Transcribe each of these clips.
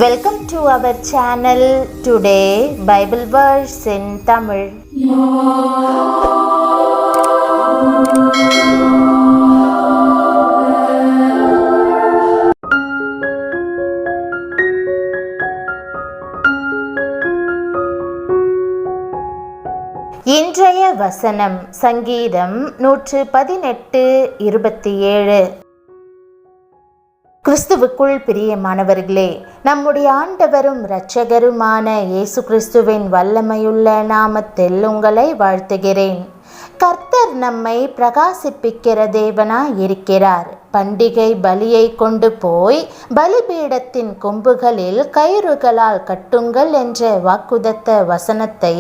Welcome to our channel. Today Bible verse in Tamil. இன்றைய வசனம் சங்கீதம் 118:27. கிறிஸ்துவுக்குள் பிரியமானவர்களே, நம்முடைய ஆண்டவரும் இரட்சகருமான இயேசு கிறிஸ்துவின் வல்லமையுள்ள நாமத்தில் உங்களை வாழ்த்துகிறேன். கர்த்தர் நம்மை பிரகாசிப்பிக்கிற தேவனாய் இருக்கிறார். பண்டிகை பலியை கொண்டு போய் பலிபீடத்தின் கொம்புகளில் கயிறுகளால் கட்டுங்கள் என்ற வாக்குதத்த வசனத்தை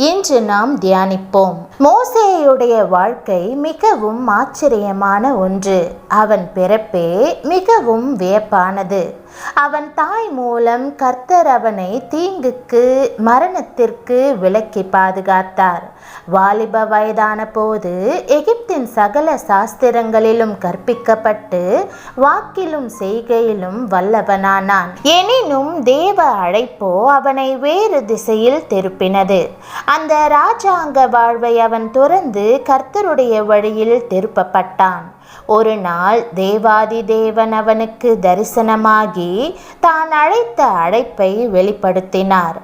இன்று நாம் தியானிப்போம். மோசேயுடைய வாழ்க்கை மிகவும் ஆச்சரியமான ஒன்று. அவன் பிறப்பே மிகவும் வியப்பானது. அவன் தாய் மூலம் கர்த்தர் அவனை தீங்குக்கு மரணத்திற்கு விலக்கி பாதுகாத்தார். வாலிப வயதான போது எகிப்தின் சகல சாஸ்திரங்களிலும் கற்பிக்கப்பட்டு வாக்கிலும் செய்கையிலும் வல்லவனானான். எனினும் தேவ அழைப்போ அவனை வேறு திசையில் திருப்பினது. அந்த ராஜாங்க வாழ்வை அவன் துறந்து கர்த்தருடைய வழியில் திருப்பப்பட்டான். ஒரு நாள் தேவாதி தேவன் அவனுக்கு தரிசனமாகி தான் அழைத்த அழைப்பை வெளிப்படுத்தினார்.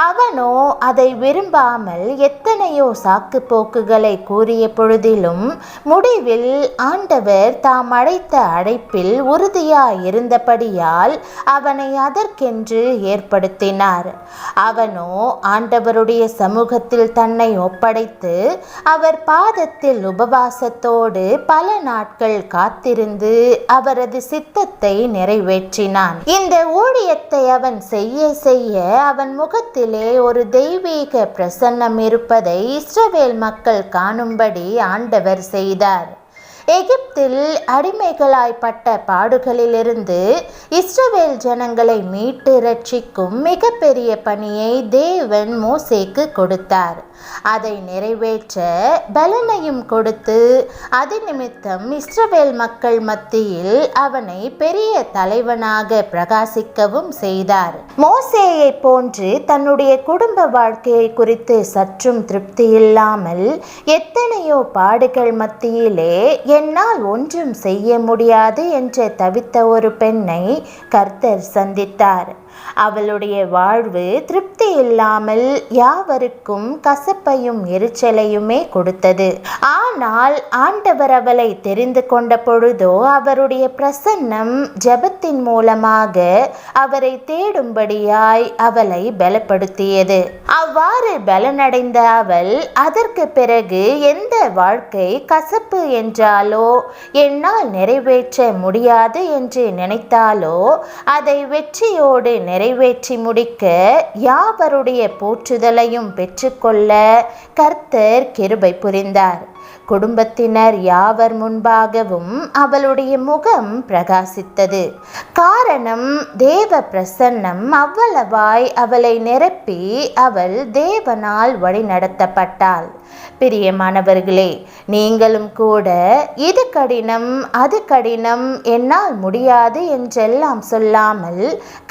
அவனோ அதை விரும்பாமல் எத்தனையோ சாக்கு போக்குகளை கூறிய பொழுதிலும் முடிவில் ஆண்டவர் தாம் அழைத்த அழைப்பில் உறுதியாய் இருந்தபடியால் அவனை அதற்கென்று ஏற்படுத்தினார். அவனோ ஆண்டவருடைய சமூகத்தில் தன்னை ஒப்படைத்து அவர் பாதத்தில் உபவாசத்தோடு பல நாட்கள் காத்திருந்து அவரது சித்தத்தை நிறைவேற்றினான். இந்த ஊழியத்தை அவன் செய்ய செய்ய அவன் முகத்திலே ஒரு தெய்வீக பிரசன்னம் இருப்பதை இஸ்ரவேல் மக்கள் காணும்படி ஆண்டவர் செய்தார். எகிப்தில் அடிமைகளாய்ப்பட்ட பாடுகளிலிருந்து இஸ்ரவேல் ஜனங்களை மீட்டு ரட்சிக்கும் மிகப்பெரிய பணியை தேவன் மோசேக்கு கொடுத்தார். அதை நிறைவேற்ற பலனையும் கொடுத்து அது நிமித்தம் இஸ்ரவேல் மக்கள் மத்தியில் அவனை பெரிய தலைவனாக பிரகாசிக்கவும் செய்தார். மோசேயை போன்று தன்னுடைய குடும்ப வாழ்க்கையை குறித்து சற்றும் திருப்தி இல்லாமல் எத்தனையோ பாடுகள் மத்தியிலே என்னால் ஒன்றும் செய்ய முடியாது என்று தவித்த ஒரு பெண்ணை கர்த்தர் சந்தித்தார். அவளுடைய வாழ்வு திருப்தி இல்லாமல் யாவருக்கும் கசப்பையும் எரிச்சலையுமே கொடுத்தது. ஆனால் ஆண்டவர் அவளை தெரிந்து கொண்ட பொழுதோ அவருடைய பிரசன்னம் ஜெபத்தின் மூலமாக அவரை தேடும்படியாய் அவளை பலப்படுத்தியது. அவ்வாறு பலனடைந்த அவள் அதற்கு பிறகு எந்த வாழ்க்கை கசப்பு என்றாலோ என்னால் நிறைவேற்ற முடியாது என்று நினைத்தாலோ அதை வெற்றியோடு நிறைவேற்றி முடிக்க யாவருடைய போற்றுதலையும் பெற்றுக்கொள்ள கர்த்தர் கிருபை புரிந்தார். குடும்பத்தினர் யாவர் முன்பாகவும் அவளுடைய முகம் பிரகாசித்தது. காரணம், தேவ பிரசன்னம் அவ்வளவாய் அவளை நிரப்பி அவள் தேவனால் வழிநடத்தப்பட்டாள். பிரியமானவர்களே, நீங்களும் கூட இது கடினம் அது கடினம் என்னால் முடியாது என்றெல்லாம் சொல்லாமல்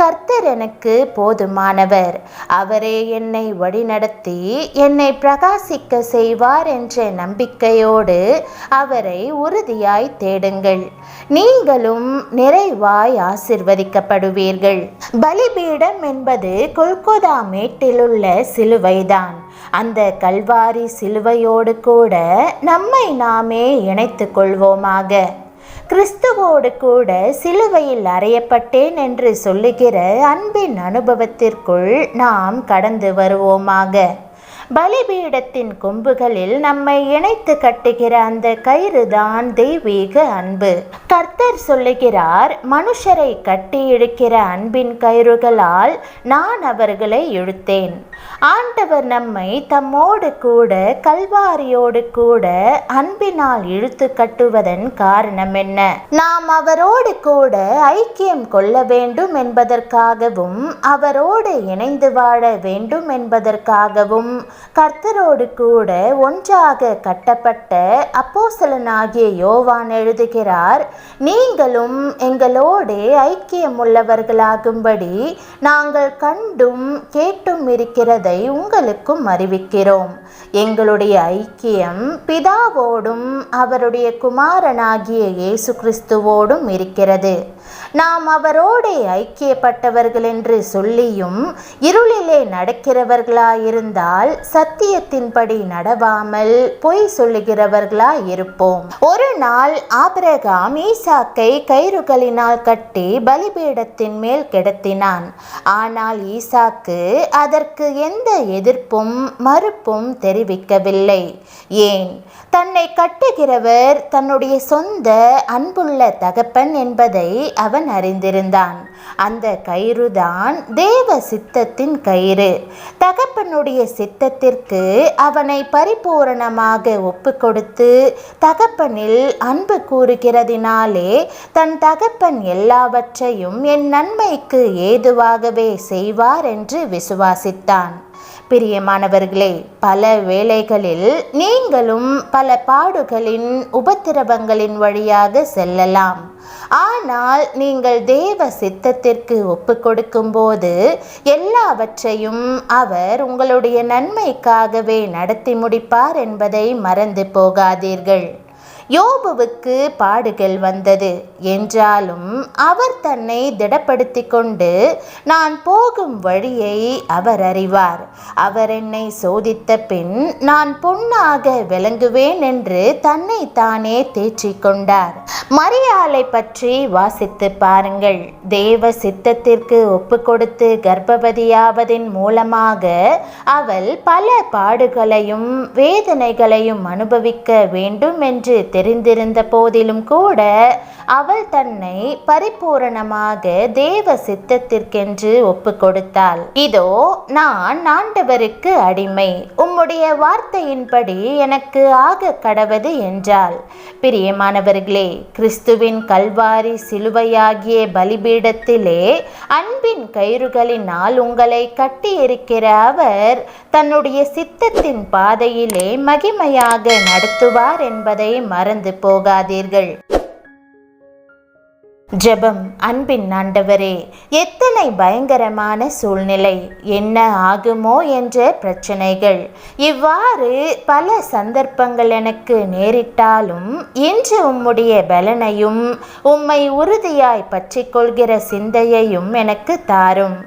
கர்த்தர் எனக்கு போதுமானவர், அவரே என்னை வழிநடத்தி என்னை பிரகாசிக்க செய்வார் என்ற நம்பிக்கையோடு அவரை உறுதியாய் தேடுங்கள். நீங்களும் நிறைவாய் ஆசிர்வதிக்கப்படுவீர்கள். பலிபீடம் என்பது கொல்கொதா மேட்டிலுள்ள சிலுவைதான். அந்த கல்வாரி சிலுவையோடு கூட நம்மை நாமே இணைத்து கொள்வோமாக. கிறிஸ்துவோடு கூட சிலுவையில் அறையப்பட்டேன் என்று சொல்லுகிற அன்பின் அனுபவத்திற்குள் நாம் கடந்து வருவோமாக. பலிபீடத்தின் கொம்புகளில் நம்மை இணைத்து கட்டுகிற அந்த கயிறுதான் தெய்வீக அன்பு. கர்த்தர் சொல்லுகிறார், மனுஷரை கட்டி இழுக்கிற அன்பின் கயிறுகளால் நான் அவர்களை இழுத்தேன். ஆண்டவர் நம்மை தம்மோடு கூட கல்வாரியோடு கூட அன்பினால் இழுத்து கட்டுவதன் காரணம் என்ன? நாம் அவரோடு கூட ஐக்கியம் கொள்ள வேண்டும் என்பதற்காகவும் அவரோடு இணைந்து வாழ வேண்டும் என்பதற்காகவும் கர்த்தரோடு கூட ஒன்றாக கட்டப்பட்ட அப்போஸ்தலனாகிய யோவான் எழுதுகிறார், நீங்களும் எங்களோடு ஐக்கியமுள்ளவர்களாகும்படி நாங்கள் கண்டும் கேட்டும் இருக்கிறதை உங்களுக்கும் அறிவிக்கிறோம். எங்களுடைய ஐக்கியம் பிதாவோடும் அவருடைய குமாரனாகிய இயேசு கிறிஸ்துவோடும் இருக்கிறது. நாம் அவரோடு ஐக்கியப்பட்டவர்கள் என்று சொல்லியும் இருளிலே நடக்கிறவர்களாயிருந்தால் சத்தியத்தின்படி நடவாமல் பொய் சொல்லுகிறவர்களாயிருப்போம். ஒரு நாள் ஆபிரகாம் ஈசாக்கை கயிறுகளினால் கட்டி பலிபீடத்தின் மேல் கிடத்தினான். ஆனால் ஈசாக்கு அதற்கு எந்த எதிர்ப்பும் மறுப்பும் தெரிவிக்கவில்லை. ஏன்? தன்னை கட்டுகிறவர் தன்னுடைய சொந்த அன்புள்ள தகப்பன் என்பதை அவன் அறிந்திருந்தான். அந்த கயிறுதான் தேவ சித்தத்தின் கயிறு. தகப்பனுடைய சித்தத்திற்கு அவனை பரிபூரணமாக ஒப்பு கொடுத்து தகப்பனில் அன்பு கூறுகிறதினாலே தன் தகப்பன் எல்லாவற்றையும் என் நன்மைக்கு ஏதுவாகவே செய்வார் என்று விசுவாசித்தான். பிரியமானவர்களே, பல வேளைகளில் நீங்களும் பல பாடுகளின் உபத்திரவங்களின் வழியாக செல்லலாம். ஆனால் நீங்கள் தேவ சித்தத்திற்கு ஒப்பு கொடுக்கும்போது எல்லாவற்றையும் அவர் உங்களுடைய நன்மைக்காகவே நடத்தி முடிப்பார் என்பதை மறந்து போகாதீர்கள். யோபுவுக்கு பாடுகள் வந்தது என்றாலும் அவர் தன்னை திடப்படுத்தி கொண்டு, நான் போகும் வழியை அவர் அறிவார், அவர் என்னை சோதித்த பின் நான் பொன்னாக விளங்குவேன் என்று தன்னை தானே தேற்றிக் கொண்டார். மரியாளை பற்றி வாசித்து பாருங்கள். தேவ சித்தத்திற்கு ஒப்பு கொடுத்து கர்ப்பவதியாவதின் மூலமாக அவள் பல பாடுகளையும் வேதனைகளையும் அனுபவிக்க வேண்டும் என்று தெரிந்திருந்த போதிலும் கூட அவள் தன்னை பரிபூரணமாக தேவ சித்தத்திற்கென்று ஒப்பு கொடுத்தாள். இதோ நான் ஆண்டவருக்கு அடிமை, உம்முடைய வார்த்தையின்படி எனக்கு ஆக கடவது என்றாள். பிரியமானவர்களே, கிறிஸ்துவின் கல்வாரி சிலுவையாகிய பலிபீடத்திலே அன்பின் கயிறுகளினால் உங்களை கட்டியிருக்கிற அவர் தன்னுடைய சித்தத்தின் பாதையிலே மகிமையாக நடத்துவார் என்பதை மறந்து போகாதீர்கள். ஜெபம். அன்பின் ஆண்டவரே, எத்தனை பயங்கரமான சூழ்நிலை, என்ன ஆகுமோ என்ற பிரச்சனைகள், இவ்வாறு பல சந்தர்ப்பங்கள் எனக்கு நேரிட்டாலும் இன்று உம்முடைய பலனையும் உம்மை உறுதியாய் பற்றி கொள்கிற சிந்தையையும் எனக்கு தாரும்.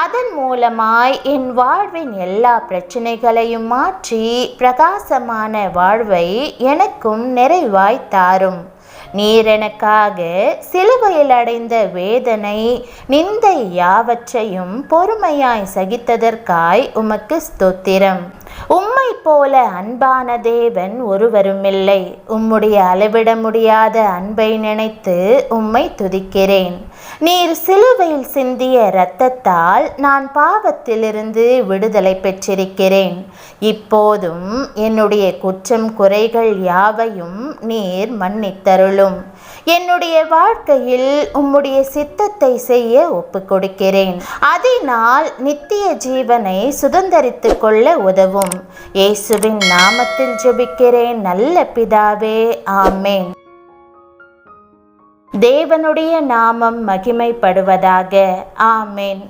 அதன் மூலமாய் என் வாழ்வின் எல்லா பிரச்சனைகளையும் மாற்றி பிரகாசமான வாழ்வை எனக்கும் நிறைவாய் தாரும். நீர் எனக்காக சிலுவையில் அடைந்த வேதனை நிந்தை யாவற்றையும் பொறுமையாய் சகித்ததற்காய் உமக்கு ஸ்தோத்திரம். உம்மை போல அன்பான தேவன் ஒருவருமில்லை. உம்முடைய அளவிட முடியாத அன்பை நினைத்து உம்மை துதிக்கிறேன். நீர் சிலுவையில் சிந்திய இரத்தத்தால் நான் பாவத்திலிருந்து விடுதலை பெற்றிருக்கிறேன். இப்போதும் என்னுடைய குற்றம் குறைகள் யாவையும் நீர் மன்னித்தருளும். என்னுடைய வாழ்க்கையில் உம்முடைய சித்தத்தை செய்ய ஒப்பு கொடுக்கிறேன். அதனால் நித்திய ஜீவனை சுதந்தரித்து கொள்ள உதவும். இயேசுவின் நாமத்தில் ஜெபிக்கிறேன் நல்ல பிதாவே, ஆமென். தேவனுடைய நாமம் மகிமைப்படுவதாக. ஆமென்.